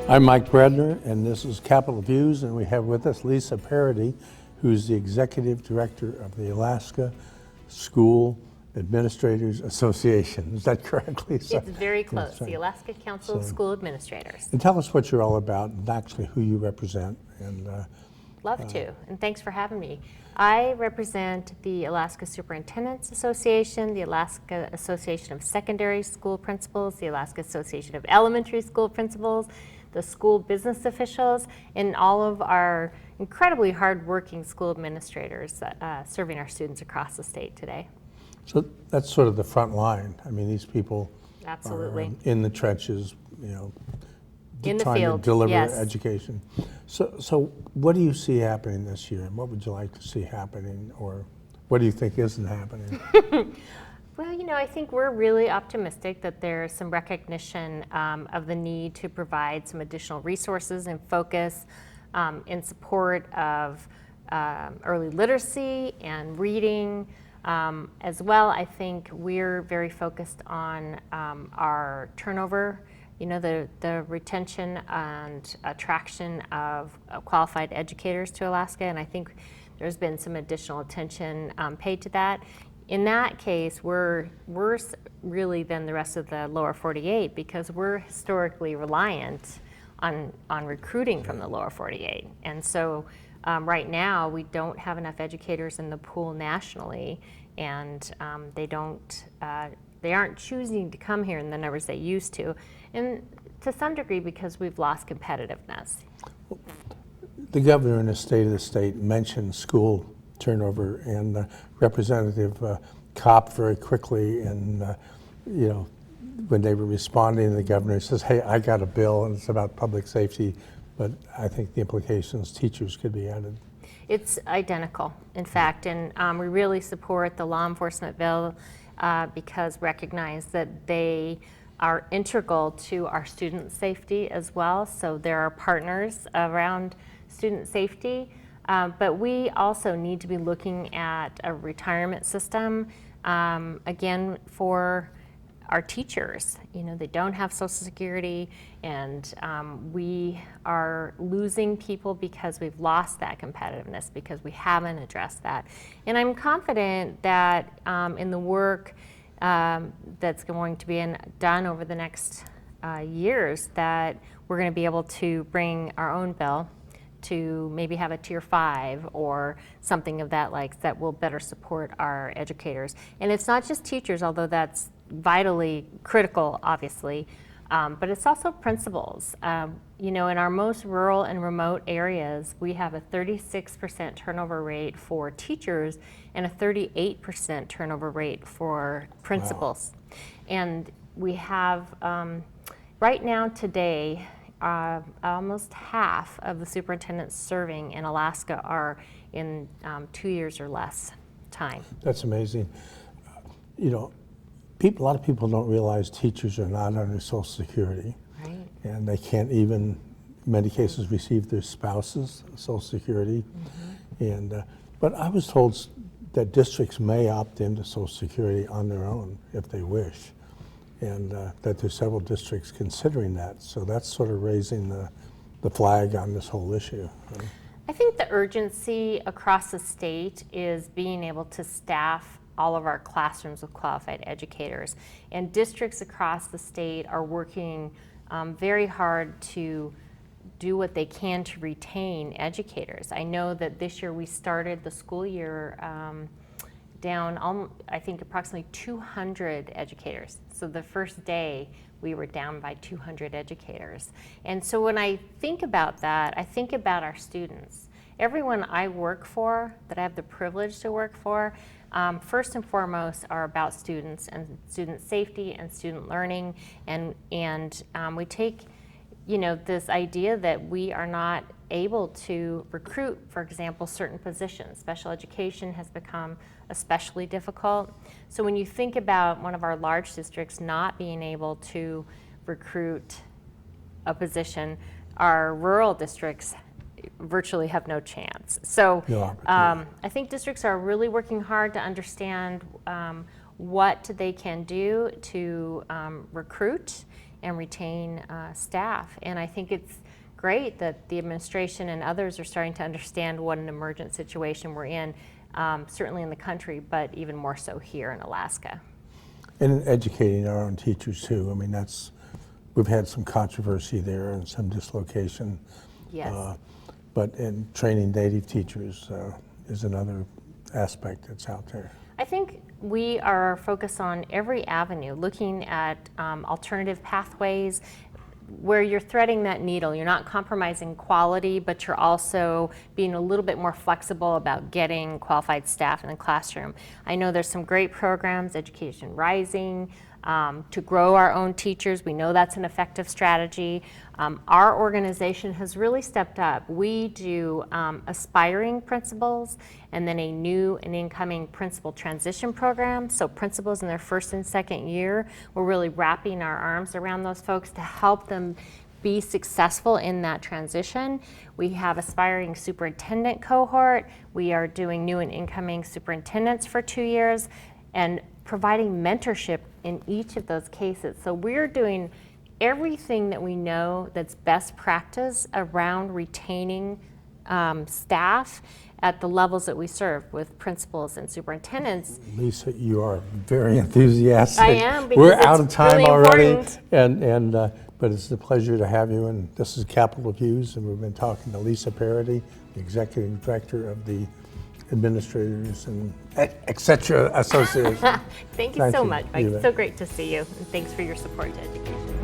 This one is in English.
I'm Mike Bredner, and this is Capital Views, and we have with us Lisa Parady, who's the Executive Director of the Alaska School Administrators Association. Is that correct, Lisa? It's very close, That's right. the Alaska Council of School Administrators. And tell us what you're all about and actually who you represent. And Love to, and thanks for having me. I represent the Alaska Superintendents Association, the Alaska Association of Secondary School Principals, the Alaska Association of Elementary School Principals, the school business officials, and all of our incredibly hardworking school administrators serving our students across the state today. so that's sort of the front line. I mean, these people Absolutely. are in the trenches, you know, In the trying field, to deliver yes. education. So what do you see happening this year? And what would you like to see happening, or what do you think isn't happening? Well, you know, I think we're really optimistic that there's some recognition of the need to provide some additional resources and focus in support of early literacy and reading. As well, I think we're very focused on our turnover, you know, the retention and attraction of qualified educators to Alaska, and I think there's been some additional attention paid to that. In that case, we're worse really than the rest of the lower 48 because we're historically reliant on recruiting from the lower 48. And so right now we don't have enough educators in the pool nationally, and they aren't choosing to come here in the numbers they used to, and to some degree because we've lost competitiveness. The governor in the State of the State mentioned school turnover, and Representative Kopp very quickly, and you know, when they were responding, the governor says, "Hey, I got a bill, and it's about public safety," but I think the implications teachers could be added. It's identical, in fact, and we really support the law enforcement bill because recognize that they are integral to our student safety as well. So there are partners around student safety, but we also need to be looking at a retirement system, again, for our teachers. You know, they don't have Social Security, and we are losing people because we've lost that competitiveness because we haven't addressed that. And I'm confident that in the work that's going to be done over the next years, that we're going to be able to bring our own bill to maybe have a tier 5 or something of that like that will better support our educators. And it's not just teachers, although that's vitally critical, obviously, but it's also principals. You know, in our most rural and remote areas, we have a 36% turnover rate for teachers and a 38% turnover rate for principals. Wow. And we have, right now today, almost half of the superintendents serving in Alaska are in 2 years or less time. That's amazing. You know, a lot of people don't realize teachers are not under Social Security. Right. And they can't even, in many cases, receive their spouse's Social Security. Mm-hmm. And but I was told that districts may opt into Social Security on their own if they wish, and that there's several districts considering that. So that's sort of raising the flag on this whole issue. I think the urgency across the state is being able to staff all of our classrooms with qualified educators. And districts across the state are working very hard to do what they can to retain educators. I know that this year we started the school year down, I think, approximately 200 educators. So the first day we were down by 200 educators. And so when I think about that, I think about our students. Everyone I work for, that I have the privilege to work for, first and foremost are about students and student safety and student learning, and we take, you know, this idea that we are not able to recruit, for example, certain positions. Special education has become especially difficult. So when you think about one of our large districts not being able to recruit a position, our rural districts virtually have no chance. So I think districts are really working hard to understand what they can do to recruit and retain staff. And I think it's great that the administration and others are starting to understand what an emergent situation we're in, certainly in the country, but even more so here in Alaska. And in educating our own teachers too. I mean, we've had some controversy there and some dislocation. Yes. But in training native teachers is another aspect that's out there. I think we are focused on every avenue, looking at alternative pathways where you're threading that needle. You're not compromising quality, but you're also being a little bit more flexible about getting qualified staff in the classroom. I know there's some great programs, Education Rising, to grow our own teachers. We know that's an effective strategy. Our organization has really stepped up. We do aspiring principals and then a new and incoming principal transition program. So principals in their first and second year, we're really wrapping our arms around those folks to help them be successful in that transition. We have aspiring superintendent cohort. We are doing new and incoming superintendents for 2 years and providing mentorship in each of those cases. So we're doing everything that we know that's best practice around retaining staff at the levels that we serve with principals and superintendents. Lisa, you are very enthusiastic. I am, because We're it's out of time really already, important. but it's a pleasure to have you. And this is Capital Views, and we've been talking to Lisa Parady, the executive director of the Administrators and etc. Association. Thank you so much, Mike. You bet. It's so great to see you, and thanks for your support to education.